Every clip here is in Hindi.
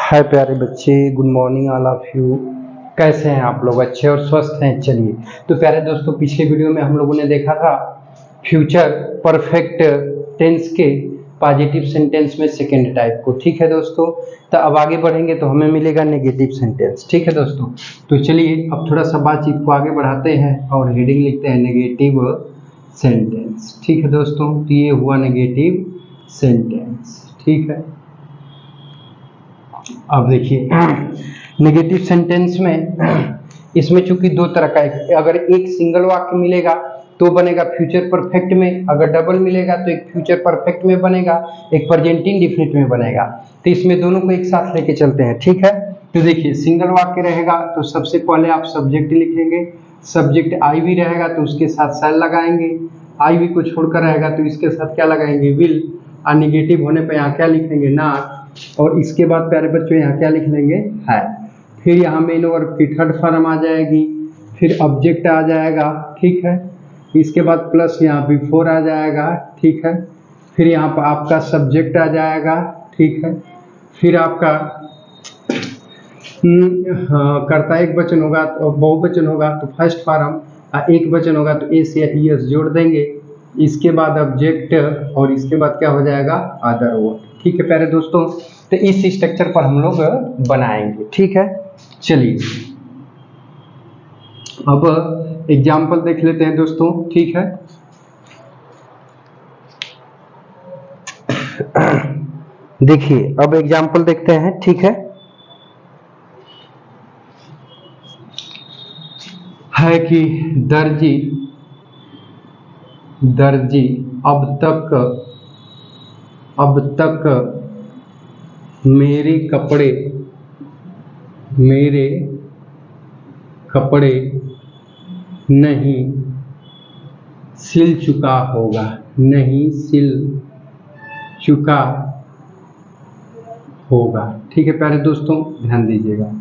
हाय प्यारे बच्चे, good morning all of you. कैसे हैं आप लोग? अच्छे और स्वस्थ हैं? चलिए, तो प्यारे दोस्तों, पिछले वीडियो में हम लोगों ने देखा था फ्यूचर परफेक्ट टेंस के पॉजिटिव सेंटेंस में सेकेंड टाइप को। ठीक है दोस्तों, तो अब आगे बढ़ेंगे तो हमें मिलेगा नेगेटिव सेंटेंस। ठीक है दोस्तों, तो चलिए अब थोड़ा सा बातचीत को आगे बढ़ाते हैं और हेडिंग लिखते हैं नेगेटिव सेंटेंस। ठीक है दोस्तों, तो ये हुआ नेगेटिव सेंटेंस। ठीक है, अब देखिए नेगेटिव सेंटेंस में इसमें चूंकि दो तरह का है, अगर एक सिंगल वाक्य मिलेगा तो बनेगा फ्यूचर परफेक्ट में, अगर डबल मिलेगा तो एक फ्यूचर परफेक्ट में बनेगा, एक प्रेजेंट इंडेफिनिट में बनेगा। तो इसमें दोनों को एक साथ लेके चलते हैं। ठीक है, तो देखिए सिंगल वाक्य रहेगा तो सबसे पहले आप सब्जेक्ट लिखेंगे, सब्जेक्ट आई भी रहेगा तो उसके साथ शैल लगाएंगे, आई भी को छोड़कर रहेगा तो इसके साथ क्या लगाएंगे? विल। और निगेटिव होने पर यहाँ क्या लिखेंगे? नॉट। और इसके बाद प्यारे बच्चों यहाँ क्या लिख लेंगे? है। फिर यहाँ मेन वर्ब की थर्ड फॉर्म आ जाएगी, फिर ऑब्जेक्ट आ जाएगा। ठीक है, इसके बाद प्लस यहाँ बिफोर आ जाएगा। ठीक है, फिर यहाँ पर आपका सब्जेक्ट आ जाएगा। ठीक है, फिर आपका कर्ता एक वचन होगा तो बहुवचन होगा तो फर्स्ट फॉर्म, एक वचन होगा तो एस या ईएस जोड़ देंगे। इसके बाद ऑब्जेक्ट और इसके बाद क्या हो जाएगा? Other word. ठीक है प्यारे दोस्तों, तो इस स्ट्रक्चर पर हम लोग बनाएंगे। ठीक है, चलिए अब एग्जाम्पल देख लेते हैं दोस्तों। ठीक है, देखिए अब एग्जाम्पल देखते हैं। ठीक है कि दर्जी अब तक मेरे कपड़े नहीं सिल चुका होगा। ठीक है प्यारे दोस्तों, ध्यान दीजिएगा।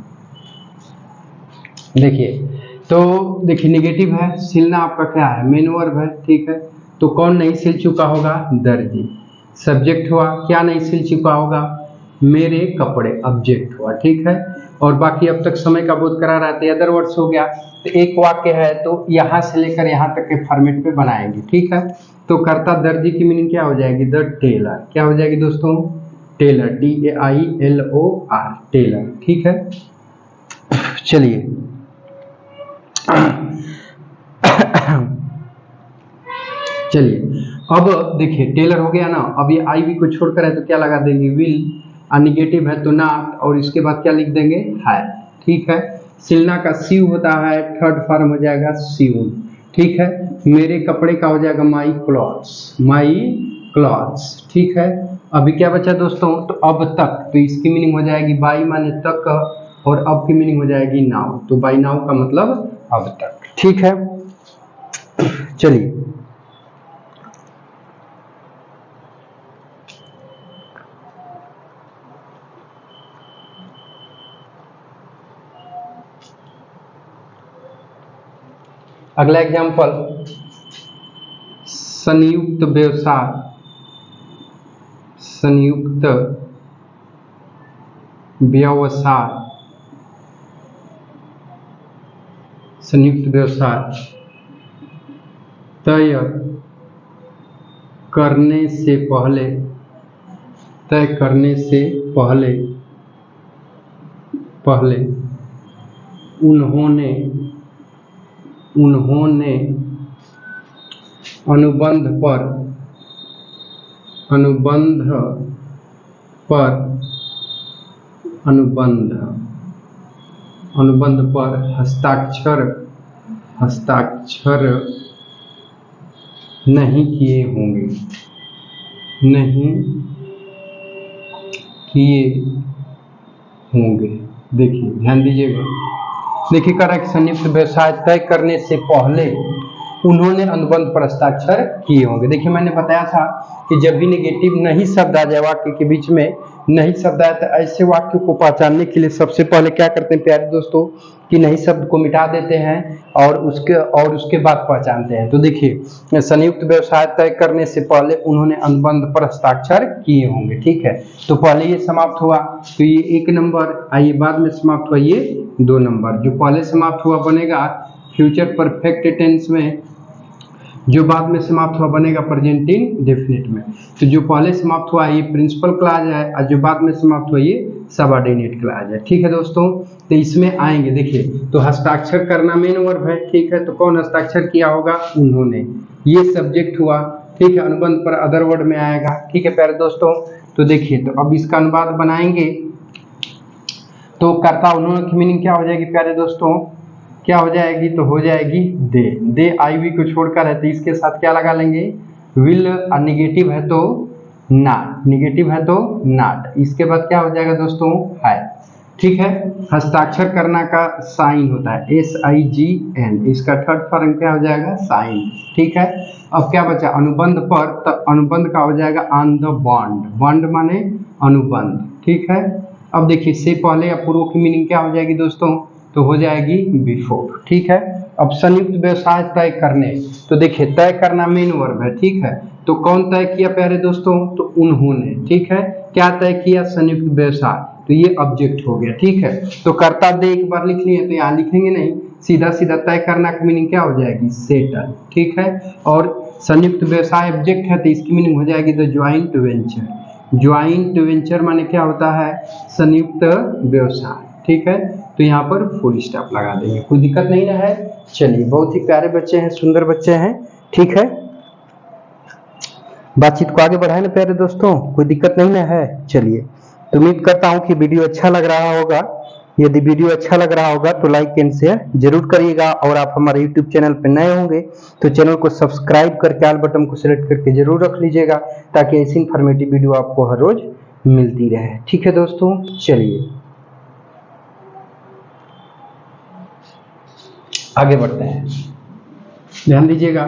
देखिए, तो देखिए नेगेटिव है, सिलना आपका क्या है? मेन वर्ब है। ठीक है, तो कौन नहीं सिल चुका होगा? दर्जी। सब्जेक्ट हुआ, क्या नहीं सिल चुका होगा? मेरे कपड़े, ऑब्जेक्ट हुआ। ठीक है, और बाकी अब तक समय का बोध करा रहा है, अदर वर्ड्स हो गया। तो एक वाक्य है तो यहाँ से लेकर यहाँ तक के फॉर्मेट पे बनाएंगे। ठीक है, तो कर्ता दर्जी की मीनिंग क्या हो जाएगी? The tailor. क्या हो जाएगी दोस्तों? Tailor, TAILOR, tailor. ठीक है, चलिए अब देखिए टेलर हो गया ना। अब ये आई भी को छोड़कर है तो क्या लगा देंगे? विल। निगेटिव है तो नॉट, और इसके बाद क्या लिख देंगे? है। ठीक है, सिलना का सीव होता है, थर्ड फॉर्म हो जाएगा सीवन। ठीक है, मेरे कपड़े का हो जाएगा माई क्लॉथ्स। ठीक है, अभी क्या बचा दोस्तों? तो अब तक, तो इसकी मीनिंग हो जाएगी बाई माने तक, और अब की मीनिंग हो जाएगी नाउ। तो बाई नाउ का मतलब अब तक। ठीक है, चलिए अगला एग्जाम्पल, संयुक्त व्यवसाय तय करने से पहले उन्होंने अनुबंध पर हस्ताक्षर नहीं किए होंगे। देखिए ध्यान दीजिएगा, देखिए कर रहा है कि संयुक्त व्यवसाय तय करने से पहले उन्होंने अनुबंध पर हस्ताक्षर किए होंगे। देखिए मैंने बताया था कि जब भी नेगेटिव नहीं शब्द आ जाए वाक्य के बीच में नहीं शब्द आया तो ऐसे वाक्यों को पहचानने के लिए सबसे पहले क्या करते हैं प्यारे दोस्तों कि नहीं शब्द को मिटा देते हैं और उसके बाद पहचानते हैं। तो देखिए संयुक्त व्यवसाय तय करने से पहले उन्होंने अनुबंध पर हस्ताक्षर किए होंगे, ठीक है। तो पहले ये समाप्त हुआ तो ये 1 नंबर, आइए बाद में समाप्त हुआ ये 2 नंबर। जो पहले समाप्त हुआ बनेगा फ्यूचर परफेक्ट टेंस में, जो बाद में समाप्त हुआ बनेगा प्रेजेंट इंडेफिनिट में। तो जो पहले समाप्त हुआ ये प्रिंसिपल क्लॉज है और जो बाद में समाप्त हुआ ये सबऑर्डिनेट क्लॉज है, ठीक है दोस्तों। तो इसमें आएंगे, देखिए तो हस्ताक्षर करना मेन वर्ब है, ठीक है। तो कौन हस्ताक्षर किया होगा? उन्होंने। ये सब्जेक्ट हुआ, ठीक है। अनुबंध पर अदर वर्ड में आएगा, ठीक है प्यारे दोस्तों। तो देखिए तो अब इसका अनुवाद बनाएंगे तो कर्ता उन्होंने की मीनिंग क्या हो जाएगी प्यारे दोस्तों? क्या हो जाएगी? तो हो जाएगी दे आई वी को छोड़कर है तो इसके साथ क्या लगा लेंगे? विल। और निगेटिव है तो नॉट, निगेटिव है तो नॉट। इसके बाद क्या हो जाएगा दोस्तों? है, ठीक है। हस्ताक्षर करना का साइन होता है SIGN, इसका थर्ड फॉर्म क्या हो जाएगा? साइन, ठीक है। अब क्या बचा? अनुबंध पर, तो अनुबंध का हो जाएगा ऑन द बॉन्ड, बॉन्ड माने अनुबंध, ठीक है। अब देखिए से पहले या पूर्व की मीनिंग क्या हो जाएगी दोस्तों? तो हो जाएगी बिफोर, ठीक है। अब संयुक्त व्यवसाय तय करने, तो देखिए तय करना मेन वर्ब है, ठीक है। तो कौन तय किया प्यारे दोस्तों? तो उन्होंने, ठीक है। क्या तय किया? संयुक्त व्यवसाय, तो ये ऑब्जेक्ट हो गया, ठीक है। तो कर्ता दे एक बार लिख लिए तो यहाँ लिखेंगे नहीं, सीधा सीधा तय करना की मीनिंग क्या हो जाएगी? सेटल, ठीक है। और संयुक्त व्यवसाय ऑब्जेक्ट है तो इसकी मीनिंग हो जाएगी the joint venture. Joint venture माने क्या होता है? संयुक्त व्यवसाय, ठीक है। तो यहाँ पर फुल स्टॉप लगा देंगे, कोई दिक्कत नहीं ना है। चलिए बहुत ही प्यारे बच्चे हैं, सुंदर बच्चे हैं, ठीक है। बातचीत को आगे बढ़ाए ना प्यारे दोस्तों, कोई दिक्कत नहीं ना है। चलिए तो उम्मीद करता हूँ कि वीडियो अच्छा लग रहा होगा। यदि वीडियो अच्छा लग रहा होगा तो लाइक एंड शेयर जरूर करिएगा, और आप हमारे यूट्यूब चैनल पर नए होंगे तो चैनल को सब्सक्राइब करके ऑल बटन को सिलेक्ट करके जरूर रख लीजिएगा, ताकि ऐसी इन्फॉर्मेटिव वीडियो आपको हर रोज मिलती रहे, ठीक है दोस्तों। चलिए आगे बढ़ते हैं, ध्यान दीजिएगा।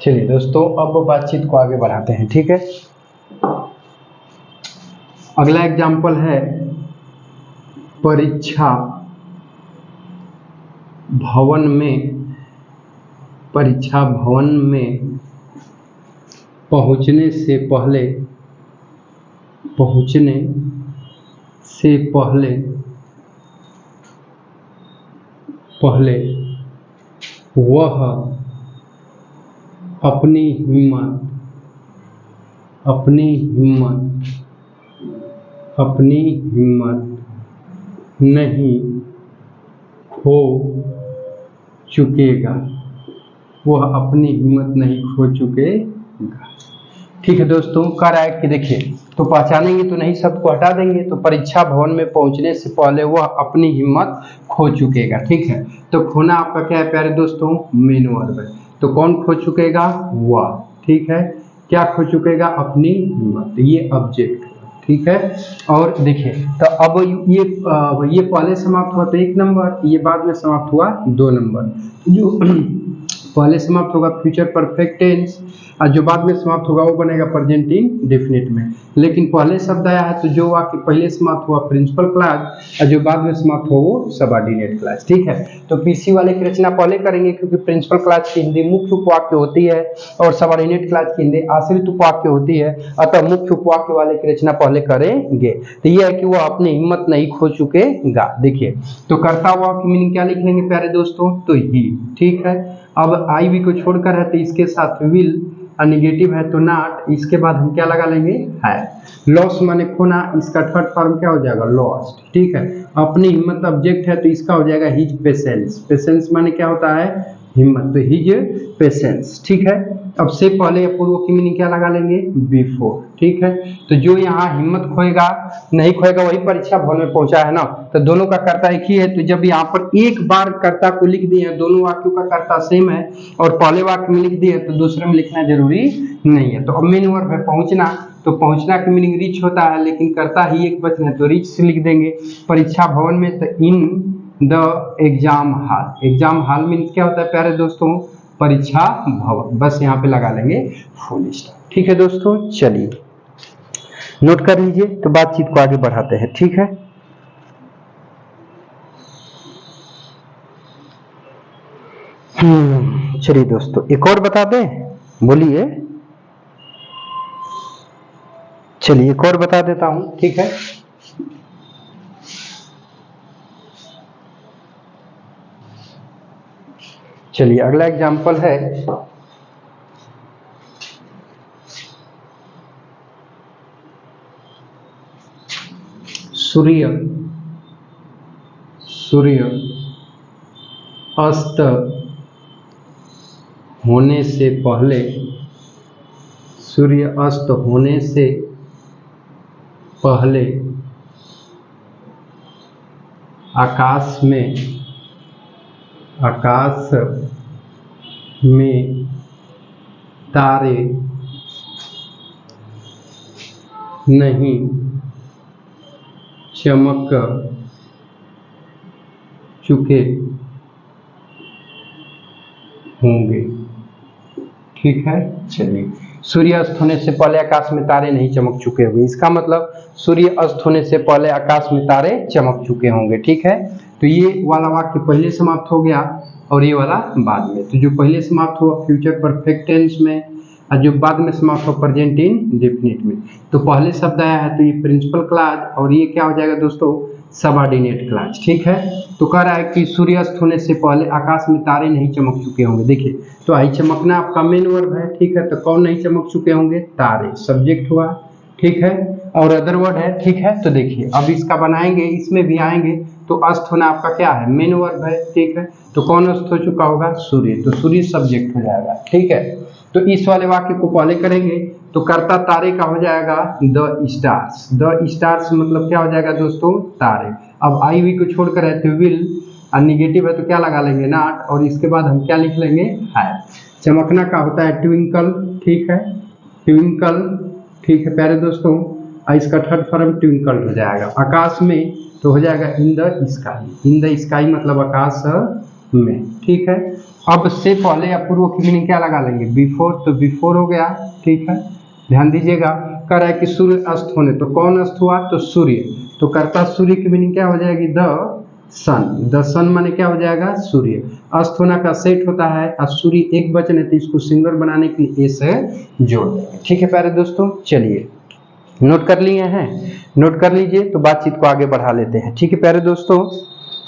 चलिए दोस्तों अब बातचीत को आगे बढ़ाते हैं, ठीक है। अगला एग्जाम्पल है परीक्षा भवन में, परीक्षा भवन में पहुंचने से पहले, पहुंचने से पहले पहले वह अपनी हिम्मत, अपनी हिम्मत, अपनी हिम्मत नहीं खो चुकेगा, वह अपनी हिम्मत नहीं खो चुकेगा, ठीक है दोस्तों। कह रहा है कि देखिए तो पहचानेंगे तो नहीं शब्द को हटा देंगे, तो परीक्षा भवन में पहुंचने से पहले वह अपनी हिम्मत खो चुकेगा, ठीक है। तो खोना आपका क्या है प्यारे दोस्तों? मेन वर्ब है। तो कौन खो चुकेगा? वह, ठीक है। क्या खो चुकेगा? अपनी हिम्मत, ये ऑब्जेक्ट, ठीक है। और देखिए तो अब ये पहले समाप्त हुआ तो 1 नंबर, ये बाद में समाप्त हुआ 2 नंबर। जो पहले समाप्त होगा फ्यूचर परफेक्ट टेंस और जो बाद में समाप्त होगा वो बनेगा प्रेजेंट इंडेफिनिट में। लेकिन पहले शब्द आया है तो जो वाक्य पहले समाप्त हुआ प्रिंसिपल क्लॉज और जो बाद में समाप्त हो वो सबऑर्डिनेट क्लॉज, ठीक है। तो पीसी वाले की रचना पहले करेंगे क्योंकि प्रिंसिपल क्लॉज की हिंदी मुख्य उपवाक्य होती है और सबऑर्डिनेट क्लॉज की हिंदी आश्रित उपवाक्य होती है, अतः मुख्य उपवाक्य वाले की रचना पहले करेंगे। तो यह है कि वह अपनी हिम्मत नहीं खो चुकेगा। देखिए तो कर्ता हुआ की मीनिंग क्या लिखेंगे प्यारे दोस्तों? तो ही, ठीक है। अब आई वी को छोड़कर है तो इसके साथ विल, और निगेटिव है तो नॉट, इसके बाद हम क्या लगा लेंगे? है। लॉस माने खोना, इसका थर्ड फॉर्म क्या हो जाएगा? लॉस्ट, ठीक है। अपनी हिम्मत ऑब्जेक्ट है तो इसका हो जाएगा हिज पेशेंस। पेशेंस माने क्या होता है? हिम्मत, तो हिज पेशेंस, ठीक है। अब से पहले या पूर्व की मीनिंग क्या लगा लेंगे? बिफोर, ठीक है। तो जो यहाँ हिम्मत खोएगा नहीं खोएगा वही परीक्षा भवन में पहुंचा है ना, तो दोनों का कर्ता एक ही है। तो जब यहाँ पर एक बार कर्ता को लिख दिए, दोनों वाक्यों का कर्ता सेम है और पहले वाक्य में लिख दिए तो दूसरे में लिखना जरूरी नहीं है। तो अब मेन वर्ब है पहुंचना, तो पहुंचना की मीनिंग रीच होता है लेकिन कर्ता ही एक बचना है तो रीच से लिख देंगे। परीक्षा भवन में तो in the exam hall. Exam hall means क्या होता है प्यारे दोस्तों, परीक्षा भवन। बस यहाँ पे लगा लेंगे फुल स्टॉप। ठीक है दोस्तों, चलिए नोट कर लीजिए, तो बातचीत को आगे बढ़ाते हैं। ठीक है, चलिए दोस्तों एक और बता दें, बोलिए। चलिए एक और बता देता हूं, ठीक है। चलिए अगला एग्जाम्पल है सूर्य अस्त होने से पहले, सूर्य अस्त होने से पहले आकाश में तारे नहीं चमक चुके होंगे। ठीक है, चलिए सूर्य अस्त होने से पहले आकाश में तारे नहीं चमक चुके होंगे, इसका मतलब सूर्य अस्त होने से पहले आकाश में तारे चमक चुके होंगे। ठीक है, तो ये वाला वाक्य पहले समाप्त हो गया और ये वाला बाद में। तो जो पहले समाप्त हुआ फ्यूचर परफेक्ट टेंस में और जो बाद में समाप्त हुआ प्रेजेंट इंडेफिनिट में। तो पहले शब्द आया है तो ये प्रिंसिपल क्लॉज और ये क्या हो जाएगा दोस्तों, सबऑर्डिनेट क्लॉज। ठीक है, तो कह रहा है कि सूर्यास्त होने से पहले आकाश में तारे नहीं चमक चुके होंगे। देखिए तो आई चमकना आपका मेन वर्ब है। ठीक है, तो कौन नहीं चमक चुके होंगे, तारे सब्जेक्ट हुआ। ठीक है, और अदर वर्ड है। ठीक है, तो देखिए अब इसका बनाएंगे, इसमें भी आएंगे तो अस्त होना आपका क्या है, मेन वर्ब है। ठीक है, तो कौन अस्त हो चुका होगा, सूर्य, तो सूर्य सब्जेक्ट हो जाएगा। ठीक है, तो इस वाले वाक्य को पहले करेंगे तो कर्ता तारे का हो जाएगा द स्टार्स। द स्टार्स मतलब क्या हो जाएगा दोस्तों, तारे। अब आई हुई को छोड़कर है तो विल, और निगेटिव है तो क्या लगा लेंगे, नॉट, और इसके बाद हम क्या लिख लेंगे, है। चमकना का होता है ट्विंकल। ठीक है, ट्विंकल। ठीक है प्यारे दोस्तों, इसका थर्ड फॉर्म ट्विंकल हो जाएगा। आकाश में तो हो जाएगा in the sky. In the sky मतलब आकाश में। ठीक है, अब से पहले या पूर्व की मीनिंग क्या लगा लेंगे, बिफोर, तो बिफोर हो गया। ठीक है, ध्यान दीजिएगा, कह रहा है कि सूर्य अस्त होने, तो कौन अस्त हुआ, तो सूर्य, तो कर्ता सूर्य की मीनिंग क्या हो जाएगी, द सन। द सन माने क्या हो जाएगा, सूर्य। अस्त होना का सेट होता है और सूर्य एक वचन है तो इसको सिंगुलर बनाने के लिए ए से जोड़ देंगे। ठीक है प्यारे दोस्तों, चलिए नोट कर लिए हैं, नोट कर लीजिए, तो बातचीत को आगे बढ़ा लेते हैं। ठीक है प्यारे दोस्तों,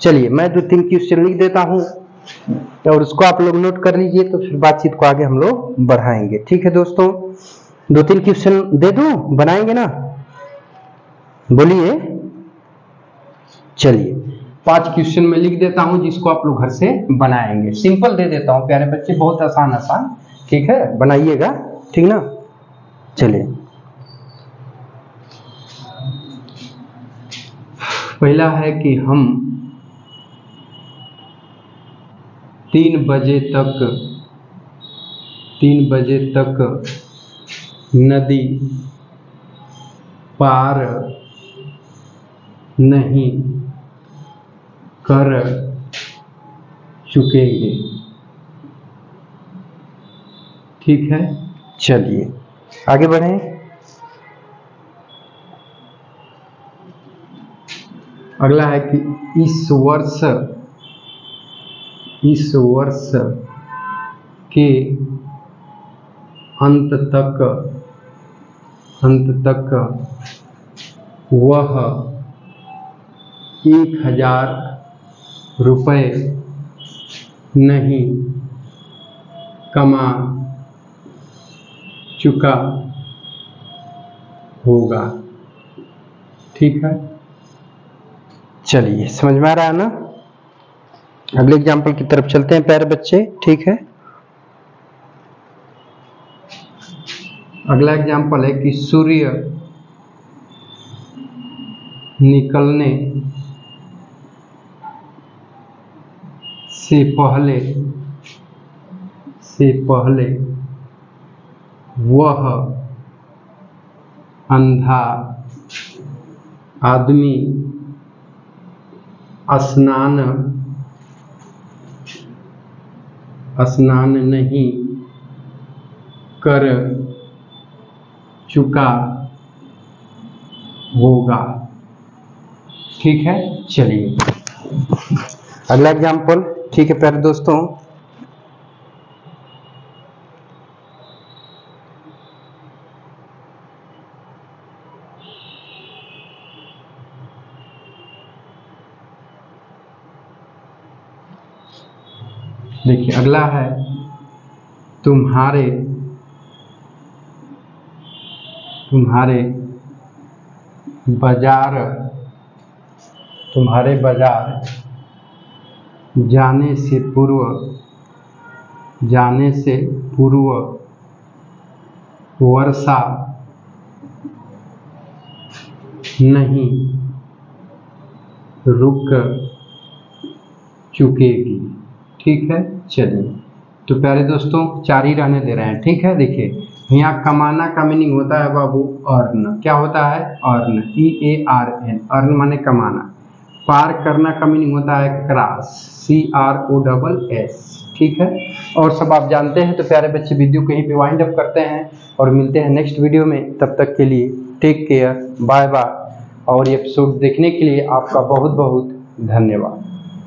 चलिए मैं 2-3 क्वेश्चन लिख देता हूं और उसको आप लोग नोट कर लीजिए, तो फिर बातचीत को आगे हम लोग बढ़ाएंगे। ठीक है दोस्तों, 2-3 क्वेश्चन दे दूं, बनाएंगे ना, बोलिए। चलिए 5 क्वेश्चन में लिख देता हूं जिसको आप लोग घर से बनाएंगे। सिंपल दे देता हूं प्यारे बच्चे, बहुत आसान आसान। ठीक है, बनाइएगा, ठीक ना। चलिए पहला है कि हम 3 बजे तक नदी पार नहीं कर चुकेंगे। ठीक है, चलिए आगे बढ़ें। अगला है कि इस वर्ष के अंत तक वह 1000 रुपये नहीं कमा चुका होगा। ठीक है, चलिए समझ में आ रहा है ना। अगले एग्जाम्पल की तरफ चलते हैं प्यारे बच्चे। ठीक है, अगला एग्जाम्पल है कि सूर्य निकलने से पहले वह अंधा आदमी स्नान नहीं कर चुका होगा। ठीक है, चलिए अगला एग्जाम्पल। ठीक है प्यारे दोस्तों, देखिए अगला है तुम्हारे बाजार जाने से पूर्व वर्षा नहीं रुक चुकेगी। ठीक है, चलिए तो प्यारे दोस्तों 4 ही रहने दे रहे हैं। ठीक है, देखिए यहाँ कमाना का मीनिंग होता है बाबू अर्न। क्या होता है? अर्न, EARN, अर्न माने कमाना। पार करना का मीनिंग होता है क्रॉस, CROSS। ठीक है, और सब आप जानते हैं। तो प्यारे बच्चे वीडियो को यहीं पे वाइंड अप करते हैं और मिलते हैं नेक्स्ट वीडियो में। तब तक के लिए टेक केयर, बाय बाय। और ये एपिसोड देखने के लिए आपका बहुत बहुत धन्यवाद।